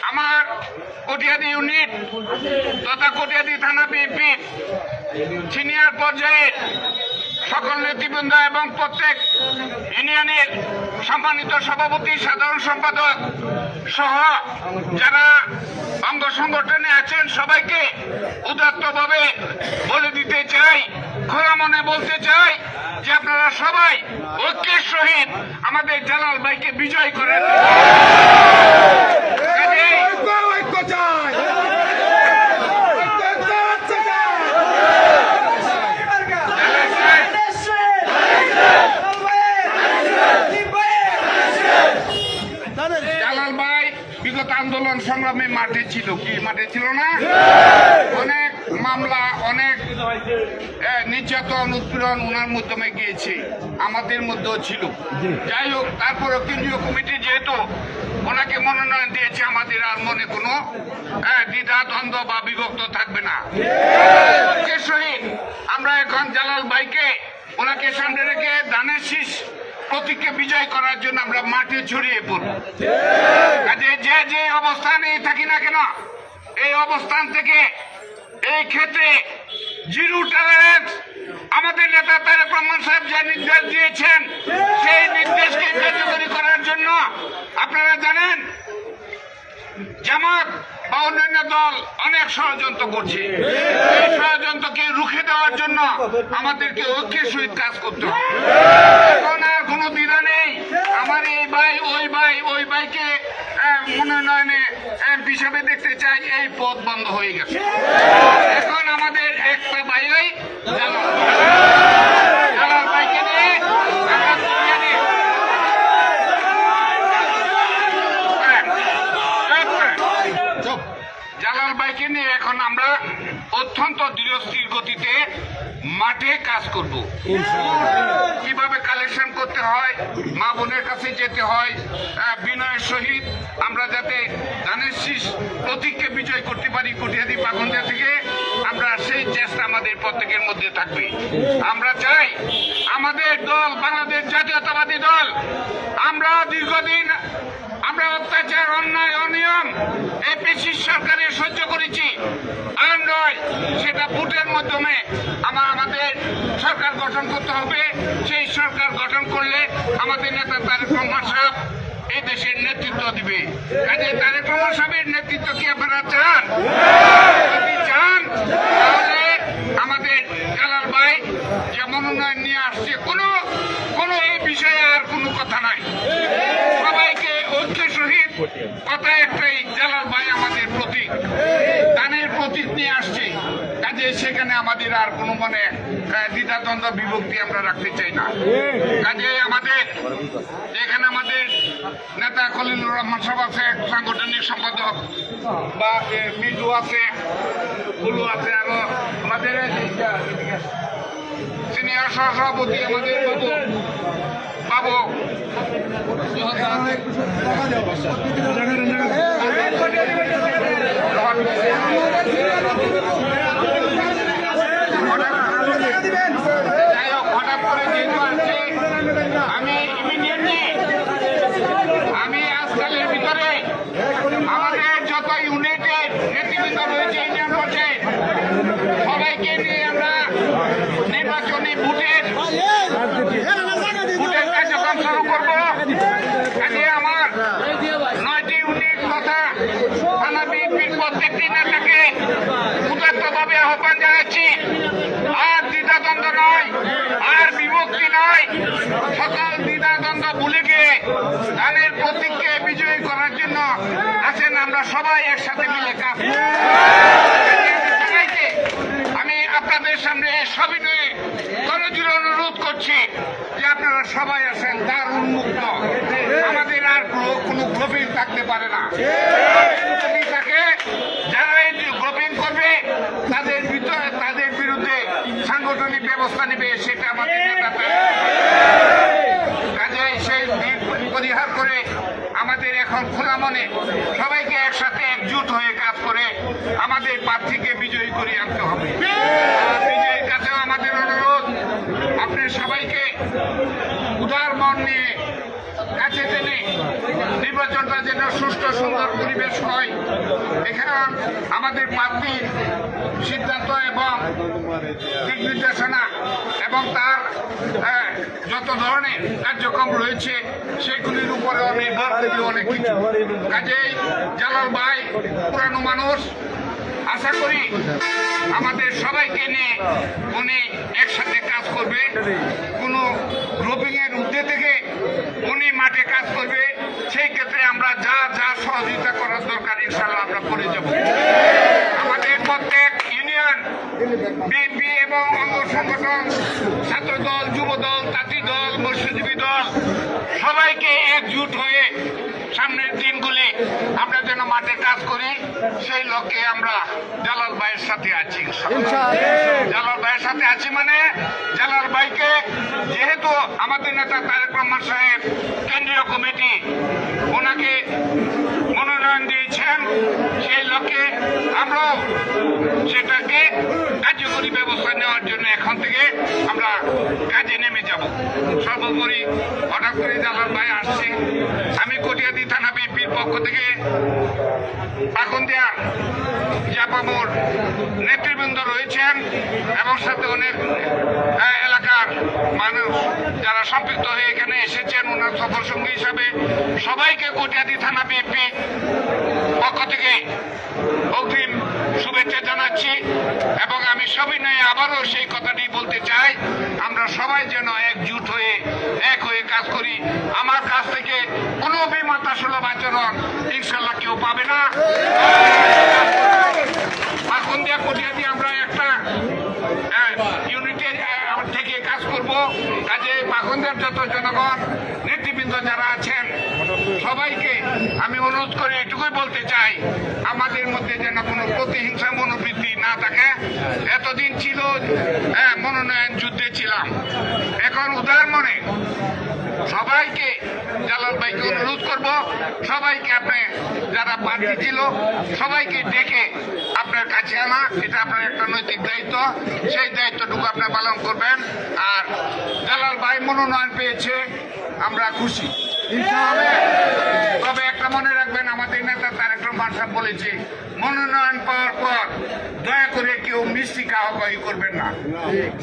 আমার কটিয়াদি ইউনিট তথা কটিয়াদি থানা বিএনপি সিনিয়র পর্যায়ে সকল নেতৃবৃন্দ এবং প্রত্যেক ইউনিয়নের সম্মানিত সভাপতি, সাধারণ সম্পাদক সহ যারা অঙ্গ সংগঠনে আছেন সবাইকে উদাত্তভাবে বলে দিতে চাই, খোলা মনে বলতে চাই যে আপনারা সবাই ঐক্যের সহিত আমাদের জালাল ভাইকে বিজয় করেন। জালাল ভাই বিগত আন্দোলন সংগ্রামে মাঠে ছিল, কি মাঠে ছিল না? অনেক মামলা, অনেক নির্যাতন, উৎপীড়ন ওনার মাধ্যমে গিয়েছে, আমাদের মধ্যেও ছিল। যাই হোক, তারপরে কেন্দ্রীয় কমিটি যেহেতু ওনাকে মনোনয়ন দিয়েছে, আমাদের আর মনে কোনো দ্বিধা দ্বন্দ্ব বা বিভক্ত থাকবে না। ঐক্যের সহিত আমরা এখন জালাল ভাইকে ওনাকে সামনে রেখে ধানের শীষ প্রতীককে বিজয় করার জন্য আমরা মাঠে ছড়িয়ে পড়ব। কাজে যে যে অবস্থানে থাকি না কেন, এই অবস্থান থেকে এই ক্ষেত্রে জিরো টলারেন্স আমাদের নেতা তারেক রহমান সাহেব যে নির্দেশ দিয়েছেন, সেই নির্দেশকে কার্যকরী করার জন্য আপনারা জানেন জামাত বা অন্যান্য দল অনেক ষড়যন্ত্র করছে। এই ষড়যন্ত্রকে রুখে দেওয়ার জন্য আমাদেরকে ঐক্যের সহিত কাজ করতে হবে। এখন আর কোনো দ্বিধা নেই। আমার এই ভাই ওই ভাইকে মনোনয়নে এমপি হিসাবে দেখতে চাই, এই পদ বন্ধ হয়ে গেছে। এখন আমাদের একটা ভাই জালাল ভাইকে নিয়ে জালাল ভাইকে নিয়ে এখন আমরা অত্যন্ত দৃঢ়স্থির গতিতে মাঠে কাজ করব। কিভাবে কালেকশন করতে হয়, মা বোনের কাছে যেতে হয়, বিনয়ের সহিত আমরা যাতে ধানের শীষ প্রতীককে বিজয় করতে পারি কটিয়াদি পাখন্দিয়া থেকে, আমরা সেই চেষ্টা আমাদের প্রত্যেকের মধ্যে থাকবে। আমরা চাই আমাদের দল বাংলাদেশ জাতীয়তাবাদী দল, আমরা দীর্ঘদিন আমরা অত্যাচার, অন্যায়, অনিয়ম এই পেশির সরকারে সহ্য করেছি। আর নয়, সেটা ভোটের মাধ্যমে আমাদের সরকার গঠন করতে হবে। সেই সরকার গঠন করলে আমাদের নেতা তারেক রহমান সাহেব এই দেশের নেতৃত্ব দিবে। কাজে তারেক রহমান সাহেবের নেতৃত্ব কি আপনারা চান? যদি চান তাহলে আমাদের জালাল ভাই যে মনোনয়ন নিয়ে আসছে, কোনো এই বিষয়ে আর কোনো কথা নাই। সবাইকে ঐক্যের সহিত কথা একটাই, জালাল ভাই আমাদের প্রতীক, দানের প্রতীক নিয়ে আসছে। কাজে সেখানে আমাদের আর কোনো মনে দ্বিধাদ্বন্দ্ব বিভক্তি আমরা রাখতে চাই না। কাজে আমাদের এখানে আমাদের নেতা খলিলুর রহমান সাহেব আছে, সাংগঠনিক সম্পাদক, বা মিন্টু আছে, ফুলু আছে, আরো আমাদের সিনিয়র সহসভাপতি আমাদের বাবু হঠাৎ করে যেহেতু আসছে, আমি আজকালের ভিতরে আমাদের যত ইউনিটের নেতৃবৃন্দ রয়েছে ইউনিয়ন পর্যায়ে সবাইকে নিয়ে আমরা নির্বাচনী ভোটের কার্যক্রম শুরু করব। কাজে আমার 9টি ইউনিট তথা থানা বিএনপির প্রত্যেকটি নেতাকে উদাত্তভাবে আহ্বান জানাচ্ছি, আর দ্বিধাদ্বন্দ্ব নয়, আর বিভক্তি নয়, সকল দ্বিধাদ্বন্দ্ব ভুলে গিয়ে ধানের প্রতীককে বিজয়ী করার জন্য আছেন আমরা সবাই একসাথে মিলে কাজ করব। আমি আপনাদের সামনে সবিনয়ে করজোড়ে অনুরোধ করছি যে আপনারা সবাই আছেন, দ্বার উন্মুক্ত, আমাদের আর কোনো গ্রুপিং থাকতে পারে না। যদি থাকে, যারা এই গ্রুপিং করবে তাদের বিরুদ্ধে সাংগঠনিক ব্যবস্থা নেবে, সেটা আমাদের নেতা। কাজে সেই পরিহার করে আমাদের এখন খোলা মনে সবাইকে একসাথে একজুট হয়ে কাজ করে আমাদের প্রার্থীকে বিজয়ী করে আনতে হবে। বিজয়ীর কাছেও আমাদের অনুরোধ, আপনি সবাইকে উদার মন নিয়ে কাছে টেনে নির্বাচনটা যেন সুষ্ঠু সুন্দর পরিবেশ হয়, এখানে আমাদের প্রার্থীর সিদ্ধান্ত এবং দিক নির্দেশনা এবং তার যত ধরনের কার্যক্রম রয়েছে সেগুলির উপরে নির্ভর করে অনেক কিছু। কাজেই জালাল ভাই পুরানো মানুষ, আশা করি আমাদের সবাইকে নিয়ে উনি একসাথে কাজ করবে। কোনো গ্রুপিং এর ঊর্ধ্বে থেকে উনি মাঠে কাজ করবে। সেই ক্ষেত্রে আমরা যা যা সহযোগিতা করার দরকার ইনশাআল্লাহ আমরা করে যাব। আমাদের প্রত্যেক ইউনিয়ন, বিএনপি এবং অঙ্গ সংগঠন, ছাত্র দল, যুব দল, তাঁতি দল, মৎস্যজীবী দল সবাইকে একজুট হয়ে সামনের দিনগুলি আমরা যেন মাঠে কাজ করি, সেই লক্ষ্যে আমরা জালাল ভাইয়ের সাথে আছি। জালাল ভাইয়ের সাথে আছি মানে জালাল ভাইকে যেহেতু আমাদের নেতা তারেক রহমান সাহেব কেন্দ্রীয় কমিটি ওনাকে মনোনয়ন দিয়েছেন, সেই লক্ষ্যে আমরাও সেটাকে কার্যকরী ব্যবস্থা নেওয়ার জন্য এখন থেকে আমরা কাজে নেমে যাব। সর্বোপরি হঠাৎ করে জালাল ভাই আসছে, আমি কটিয়াদি থানা বিএনপির পক্ষ থেকে পাকুন্দিয়া জাপামোর নেতৃবৃন্দ রয়েছেন এবং সাথে অনেক এলাকার মানুষ যারা সম্পৃক্ত হয়ে এখানে এসেছেন ওনার সফর সঙ্গী হিসাবে সবাইকে কটিয়াদি থানা বিএনপি পক্ষ থেকে অগ্রিম শুভেচ্ছা জানাচ্ছি। এবং আমি সবিনয়ে আবারও সেই কথাটি বলতে চাই, আমরা সবাই যেন একজুট হয়ে এক হয়ে কাজ করি। আমার কাছ থেকে কোনো বিমাতাসুলভ আচরণ ইনশাল্লাহ কেউ পাবে না। পাকুন্দিয়া কটিয়াদি আমরা একটা ইউনিটের থেকে কাজ করব। কাজে পাকুন্দিয়ার যত জনগণ নেতৃবৃন্দ যারা আছেন সবাইকে আমি অনুরোধ করে এটুকুই বলতে চাই, আমাদের মধ্যে যেন কোনো প্রতিহিংসা মনোবৃত্তি না থাকে। এতদিন ছিল মনোনয়ন যুদ্ধে ছিলাম, এখন উদার মনে সবাইকে জালাল ভাইকে অনুরোধ করব, সবাইকে আপনি যারা প্রার্থী ছিল সবাইকে ডেকে আপনার কাছে আনা, এটা আপনার একটা নৈতিক দায়িত্ব, সেই দায়িত্বটুকু আপনি পালন করবেন। আর জালাল ভাই মনোনয়ন পেয়েছে, আমরা খুশি। তবে একটা মনে রাখবেন, আমাদের নেতা তারেক রহমান সাহেব বলেছে মনোনয়ন পাওয়ার পর দয়া করে কেউ মিষ্টি খাওয়াখাওয়ি করবেন না।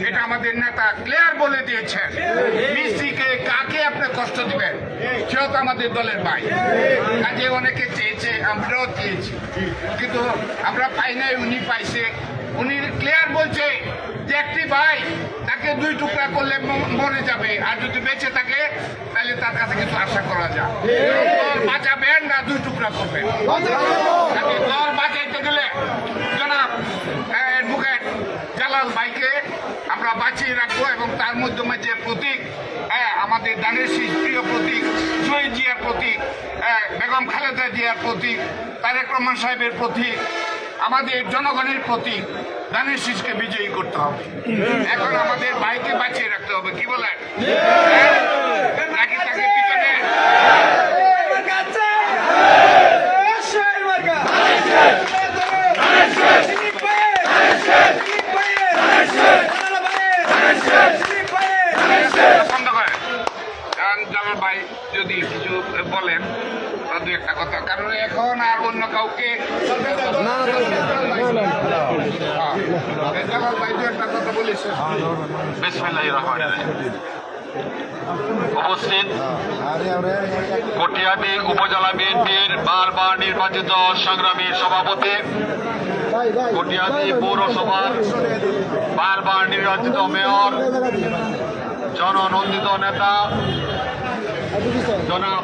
এটা আমাদের নেতা ক্লিয়ার বলে দিয়েছেন। মিষ্টিকে কাকে আপনি কষ্ট দিবেন, সেও তো আমাদের দলের ভাই। কাজে অনেকে চেয়েছে, আমরাও চেয়েছি, কিন্তু আমরা পাই নাই, উনি পাইছে। উনি ক্লিয়ার বলছে যে একটি ভাই তাকে 2 টুকরা করলে মরে যাবে, আর যদি বেঁচে থাকে তাহলে তার কাছে কিছু আশা করা যায়। দল বাঁচাবেন না 2 টুকরা করবেন। দল বাঁচাইতে গেলে জনাব অ্যাডভোকেট জালাল ভাইকে আমরা বাঁচিয়ে রাখবো এবং তার মাধ্যমে যে প্রতীক, আমাদের দানের শীষ প্রিয় প্রতীক, শহীদ জিয়ার প্রতীক, বেগম খালেদা জিয়ার প্রতীক, তারেক রহমান সাহেবের প্রতীক, আমাদের জনগণের প্রতীক দানের শীষকে বিজয়ী করতে হবে। এখন আমাদের ভাইকে বাঁচিয়ে রাখতে হবে, কি বলেন? নাকি তাকে পিছনে পছন্দ করেন? কারণ জালাল ভাই যদি কিছু বলেন দু একটা কথা, কারণ এখন আর অন্য কাউকে জালাল ভাই দু একটা কথা বলেছে। বিসমিল্লাহির রহমানির রহিম। উপস্থিত কটিয়াদি উপজেলা বিএনপির বারবার নির্বাচিত সংগ্রামী সভাপতি, কটিয়াদি পৌরসভার বারবার নির্বাচিত মেয়র, জননন্দিত নেতা জনাব